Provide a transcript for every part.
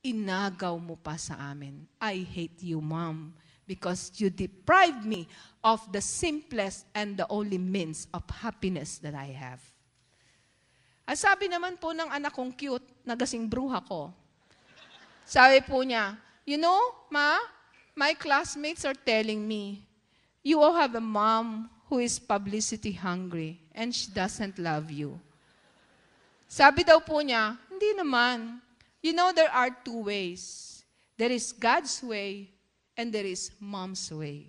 inagaw mo pa sa amin. I hate you, Mom, because you deprived me of the simplest and the only means of happiness that I have. Ang sabi naman po ng anak kong cute, nagasing bruha ko. Sabi po niya, you know, Ma, my classmates are telling me, you all have a mom who is publicity hungry and she doesn't love you. Sabi daw po niya, hindi naman. You know, there are two ways. There is God's way and there is Mom's way.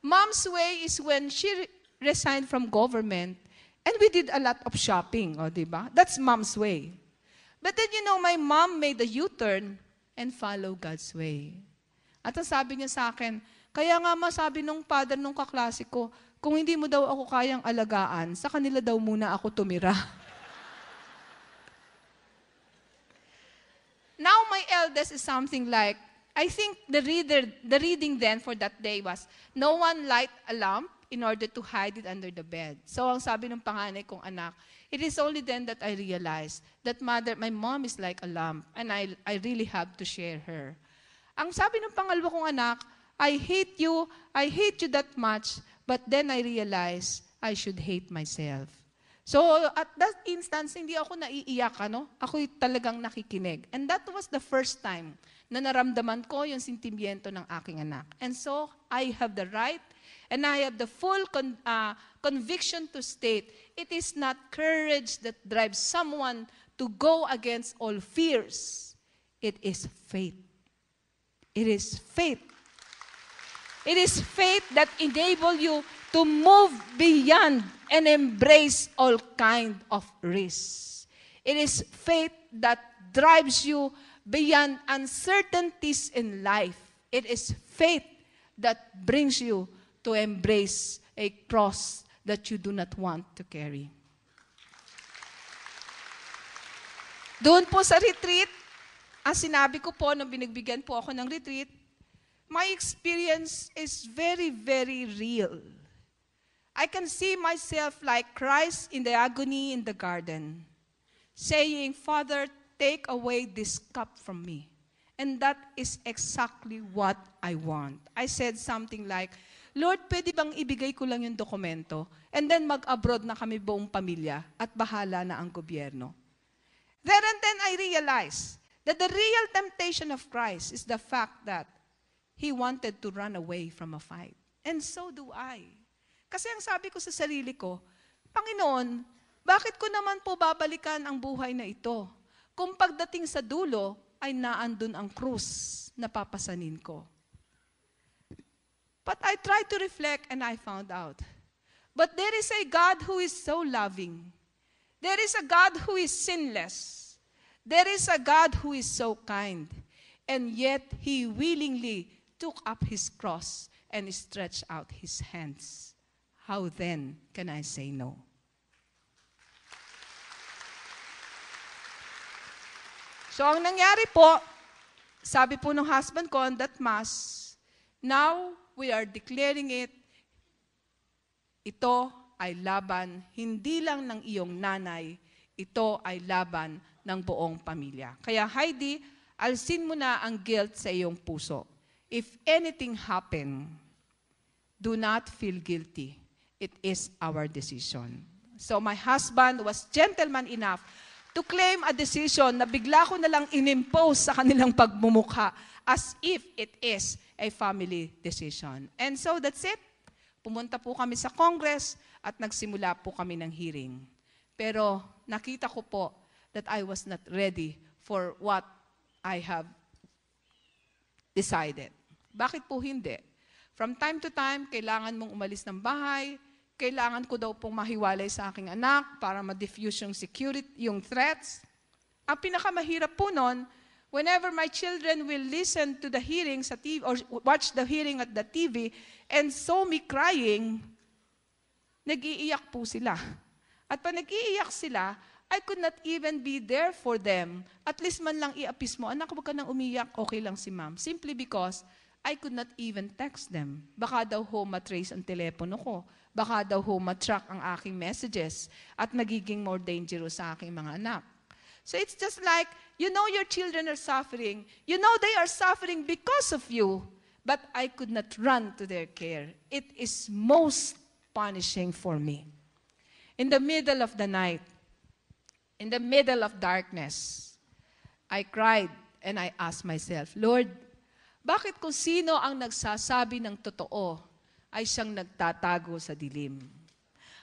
Mom's way is when she resigned from government and we did a lot of shopping, o diba? That's Mom's way. But then, you know, my mom made a U-turn and follow God's way. At ang sabi niya sa akin, kaya nga masabi nung father nung kaklase ko, kung hindi mo daw ako kayang alagaan, sa kanila daw muna ako tumira. Now my eldest is something like, I think the reading then for that day was, no one light a lamp in order to hide it under the bed. So ang sabi ng panganay kong anak, it is only then that I realized that my mom is like a lamp and I really have to share her. Ang sabi ng pangalawa kong anak, I hate you that much, but then I realized I should hate myself. So at that instance, hindi ako naiiyak, ako'y talagang nakikinig. And that was the first time na naramdaman ko yung sentimiento ng aking anak. And so I have the right and I have the full conviction to state, it is not courage that drives someone to go against all fears. It is faith. It is faith. It is faith that enables you to move beyond and embrace all kind of risks. It is faith that drives you beyond uncertainties in life. It is faith that brings you to embrace a cross that you do not want to carry. Doon po sa retreat, ang sinabi ko po nung binigbigyan po ako ng retreat, my experience is very, very real. I can see myself like Christ in the agony in the garden, saying, Father, take away this cup from me. And that is exactly what I want. I said something like, Lord, pwede bang ibigay ko lang yung dokumento and then mag-abroad na kami buong pamilya at bahala na ang gobyerno. There and then I realized that the real temptation of Christ is the fact that He wanted to run away from a fight. And so do I. Kasi ang sabi ko sa sarili ko, Panginoon, bakit ko naman po babalikan ang buhay na ito? Kung pagdating sa dulo, ay naandun ang krus na papasanin ko. But I tried to reflect and I found out. But there is a God who is so loving. There is a God who is sinless. There is a God who is so kind. And yet, He willingly took up His cross and stretched out His hands. How then can I say no? So ang nangyari po, sabi po ng husband ko on that mass, now we are declaring it, ito ay laban hindi lang ng iyong nanay, ito ay laban ng buong pamilya. Kaya Heidi, alsin mo na ang guilt sa iyong puso. If anything happen, do not feel guilty. It is our decision. So my husband was gentleman enough to claim a decision na bigla ko na lang inimpose sa kanilang pagmumukha as if it is a family decision. And so that's it. Pumunta po kami sa Congress at nagsimula po kami ng hearing. Pero nakita ko po that I was not ready for what I have decided. Bakit po hindi? From time to time, kailangan mong umalis ng bahay, kailangan ko daw pong mahiwalay sa aking anak para ma-diffuse yung security, yung threats. Ang pinakamahirap po nun, whenever my children will listen to the hearing sa TV or watch the hearing at the TV and saw me crying, nag-iiyak po sila. At pag nag-iiyak sila, I could not even be there for them. At least man lang iapis mo, anak, huwag ka nang umiyak, okay lang si ma'am. Simply because I could not even text them. Baka daw ho matrace ang telepono ko. Baka daw ho matrack ang aking messages at magiging more dangerous sa aking mga anak. So it's just like You know your children are suffering. You know they are suffering because of you. But I could not run to their care. It is most punishing for me. In the middle of the night, in the middle of darkness, I cried and I asked myself, Lord, bakit kung sino ang nagsasabi ng totoo ay siyang nagtatago sa dilim?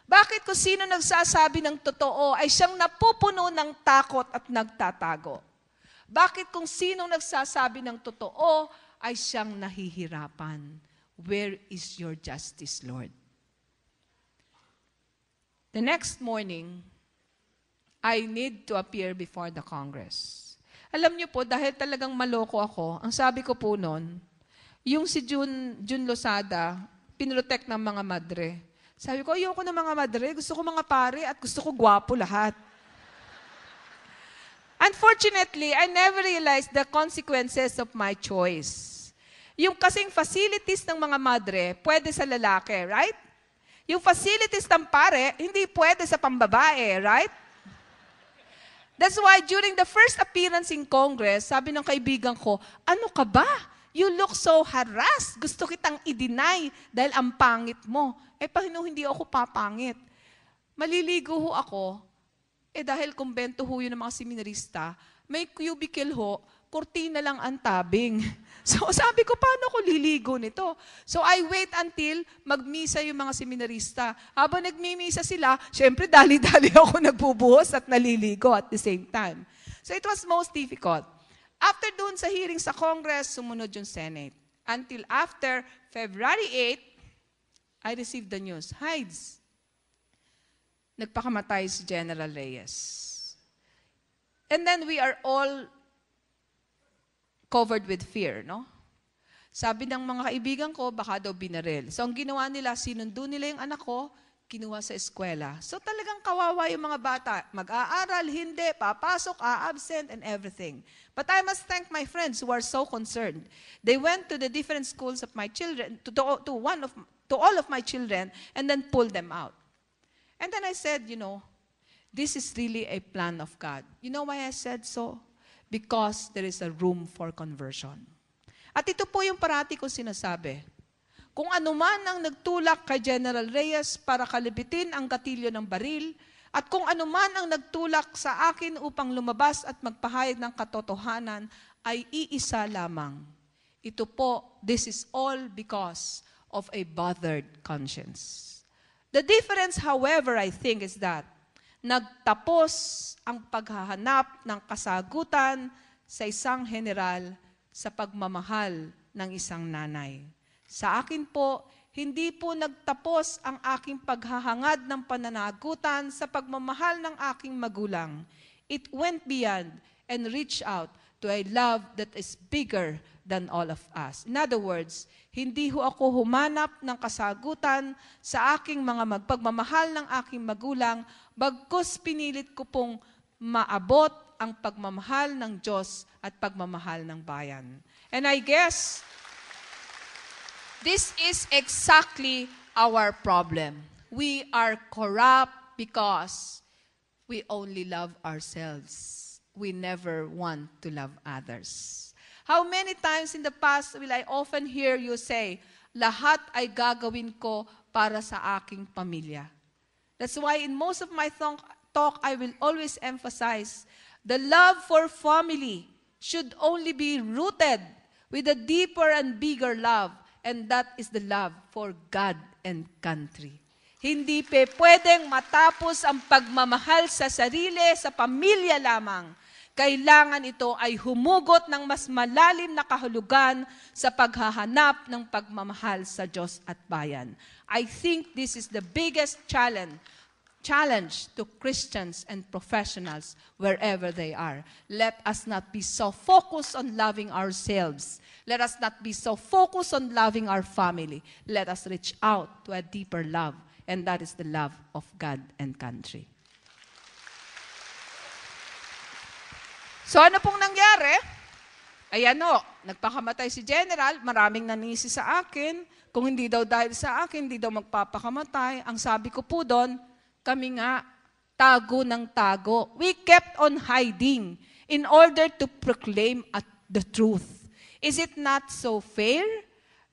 Bakit kung sino nagsasabi ng totoo ay siyang napupuno ng takot at nagtatago? Bakit kung sino nagsasabi ng totoo ay siyang nahihirapan? Where is your justice, Lord? The next morning, I need to appear before the Congress. Alam niyo po, dahil talagang maloko ako, ang sabi ko po noon, yung si Jun Losada, pinrotect ng mga madre. Sabi ko, ayoko ng mga madre, gusto ko mga pare at gusto ko gwapo lahat. Unfortunately, I never realized the consequences of my choice. Yung kasing facilities ng mga madre, pwede sa lalaki, right? Yung facilities ng pare, hindi pwede sa pambabae, right? That's why during the first appearance in Congress, sabi ng kaibigan ko, ano ka ba? You look so harassed. Gusto kitang i-deny dahil ang pangit mo. Panginoon, hindi ako papangit. Maliligo ho ako, dahil kumbento ho yun ng mga seminarista, may cubicle ho, kurtina lang ang tabing. So sabi ko, paano ko liligo nito? So I wait until magmisa yung mga seminarista. Habang nagmimisa sila, syempre dali-dali ako nagbubuhos at naliligo at the same time. So it was most difficult. After dun sa hearing sa Congress, sumunod yung Senate. Until after February 8, I received the news, Heide, nagpakamatay si General Reyes. And then we are all covered with fear, no? Sabi ng mga kaibigan ko, baka daw binaril. So ang ginawa nila, sinundo nila yung anak ko, kinuha sa eskwela. So talagang kawawa yung mga bata. Mag-aaral, hindi, papasok, absent, and everything. But I must thank my friends who are so concerned. They went to the different schools of my children, to all of my children, and then pulled them out. And then I said, this is really a plan of God. You know why I said so? Because there is a room for conversion. At ito po yung parati ko sinasabi. Kung anuman ang nagtulak kay General Reyes para kalibitin ang gatilyo ng baril, at kung anuman ang nagtulak sa akin upang lumabas at magpahayag ng katotohanan, ay iisa lamang. Ito po, this is all because of a bothered conscience. The difference, however, I think is that nagtapos ang paghahanap ng kasagutan sa isang general sa pagmamahal ng isang nanay. Sa akin po, hindi po nagtapos ang aking paghahangad ng pananagutan sa pagmamahal ng aking magulang. It went beyond and reached out to a love that is bigger than all of us. In other words, hindi ho ako humanap ng kasagutan sa aking mga pagmamahal ng aking magulang, bagkus pinilit ko pong maabot ang pagmamahal ng Diyos at pagmamahal ng bayan. And I guess, this is exactly our problem. We are corrupt because we only love ourselves. We never want to love others. How many times in the past will I often hear you say, lahat ay gagawin ko para sa aking pamilya. That's why in most of my talk, I will always emphasize the love for family should only be rooted with a deeper and bigger love, and that is the love for God and country. Hindi pwedeng matapos ang pagmamahal sa sarili, sa pamilya lamang. Kailangan ito ay humugot ng mas malalim na kahulugan sa paghahanap ng pagmamahal sa Diyos at bayan. I think this is the biggest challenge to Christians and professionals wherever they are. Let us not be so focused on loving ourselves. Let us not be so focused on loving our family. Let us reach out to a deeper love, and that is the love of God and country. So ano pong nangyari? Ayan o, nagpakamatay si General, maraming nanisi sa akin. Kung hindi daw dahil sa akin, hindi daw magpapakamatay. Ang sabi ko po doon, kami nga, tago ng tago. We kept on hiding. in order to proclaim the truth. Is it not so fair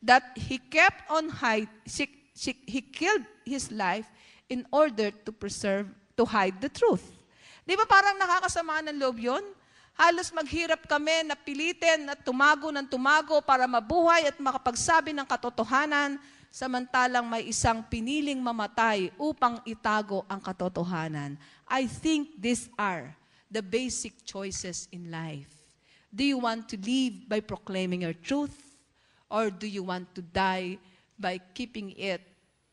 that he kept on he killed his life in order to hide the truth? Di ba parang nakakasama ng loob yun? Halos maghirap kami na pilitin at tumago ng tumago para mabuhay at makapagsabi ng katotohanan, samantalang may isang piniling mamatay upang itago ang katotohanan. I think these are the basic choices in life. Do you want to live by proclaiming your truth? Or do you want to die by keeping it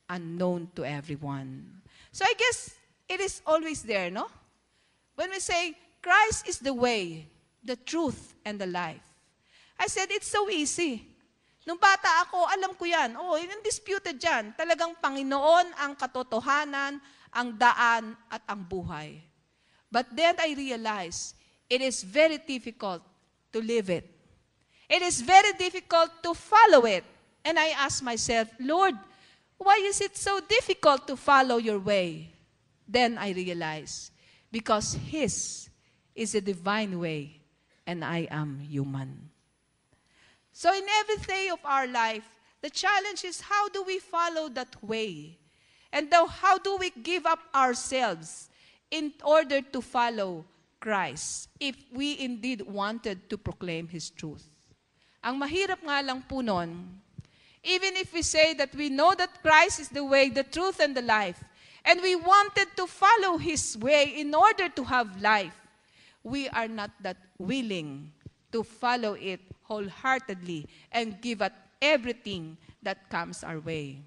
unknown to everyone? So I guess it is always there, no? When we say, Christ is the way, the truth, and the life. I said, it's so easy. Nung bata ako, alam ko yan. Oh, undisputed yan. Talagang Panginoon ang katotohanan, ang daan, at ang buhay. But then I realized, it is very difficult to live it. It is very difficult to follow it. And I asked myself, Lord, why is it so difficult to follow your way? Then I realized, because His is a divine way, and I am human. So in every day of our life, the challenge is how do we follow that way? And how do we give up ourselves in order to follow Christ if we indeed wanted to proclaim His truth? Ang mahirap nga lang po nun, even if we say that we know that Christ is the way, the truth, and the life, and we wanted to follow His way in order to have life, we are not that willing to follow it wholeheartedly and give up everything that comes our way.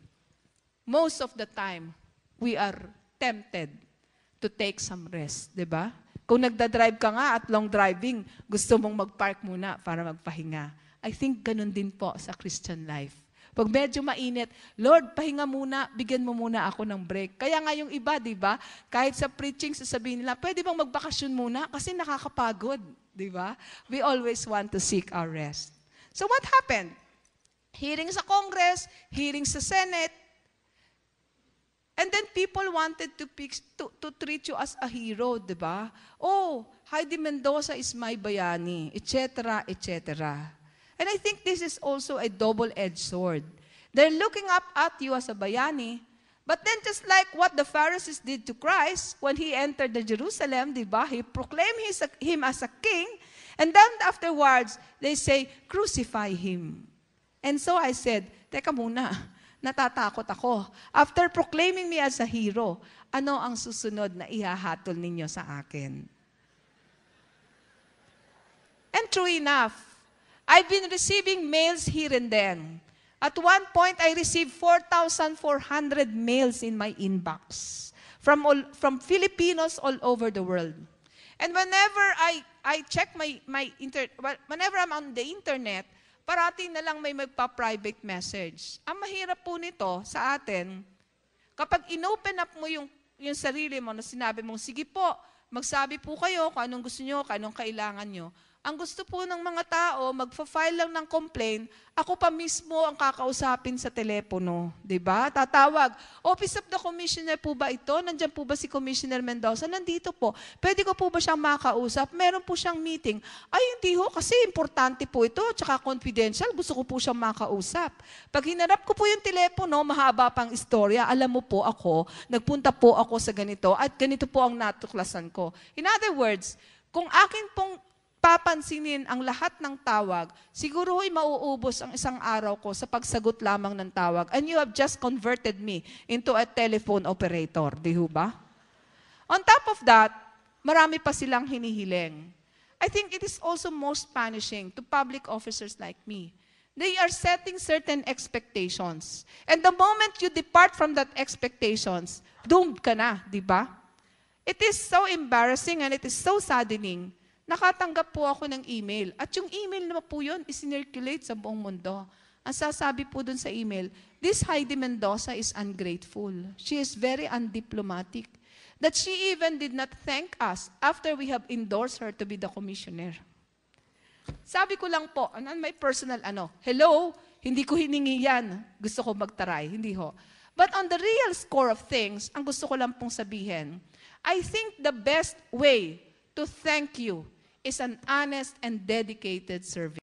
Most of the time, we are tempted to take some rest, di ba? Kung nagdadrive ka nga at long driving, gusto mong mag-park muna para magpahinga. I think ganun din po sa Christian life. Pag medyo mainit, Lord, pahinga muna, bigyan mo muna ako ng break. Kaya nga yung iba, di ba? Kahit sa preaching, sasabihin nila, pwede bang magbakasyon muna? Kasi nakakapagod, di ba? We always want to seek our rest. So what happened? Hearing sa Congress, hearing sa Senate, and then people wanted to treat you as a hero, di ba? Oh, Heide Mendoza is my bayani, etc., etc. And I think this is also a double-edged sword. They're looking up at you as a bayani, but then just like what the Pharisees did to Christ when He entered the Jerusalem, di ba? He proclaimed Him as a king, and then afterwards, they say, crucify Him. And so I said, teka muna, natatakot ako. After proclaiming me as a hero, ano ang susunod na ihahatol ninyo sa akin? And true enough, I've been receiving mails here and then. At one point, I received 4,400 mails in my inbox from Filipinos all over the world. And whenever I check whenever I'm on the internet, parating na lang may magpa-private message. Ang mahirap po nito sa atin, kapag inopen up mo yung sarili mo na sinabi mong, sige po, magsabi po kayo kung anong gusto nyo, kung anong kailangan nyo. Ang gusto po ng mga tao, magfa-file lang ng complaint, ako pa mismo ang kakausapin sa telepono. Diba? Tatawag, Office of the Commissioner po ba ito? Nandiyan po ba si Commissioner Mendoza? Nandito po. Pwede ko po ba siyang makausap? Meron po siyang meeting. Ay, hindi ho, kasi importante po ito, tsaka confidential, gusto ko po siyang makausap. Pag hinarap ko po yung telepono, mahaba pang istorya, alam mo po ako, nagpunta po ako sa ganito, at ganito po ang natuklasan ko. In other words, kung akin pong papansinin ang lahat ng tawag, siguro ay mauubos ang isang araw ko sa pagsagot lamang ng tawag. And you have just converted me into a telephone operator. Di ba? On top of that, marami pa silang hinihiling. I think it is also most punishing to public officers like me. They are setting certain expectations. And the moment you depart from that expectations, doomed ka na, di ba? It is so embarrassing and it is so saddening. Nakatanggap po ako ng email. At yung email naman po yun, isinirculate sa buong mundo. Ang sasabi po dun sa email, this Heide Mendoza is ungrateful. She is very undiplomatic. That she even did not thank us after we have endorsed her to be the commissioner. Sabi ko lang po, may personal hello, hindi ko hiningi yan. Gusto ko magtaray, hindi ho. But on the real score of things, ang gusto ko lang pong sabihin, I think the best way to thank you is an honest and dedicated service.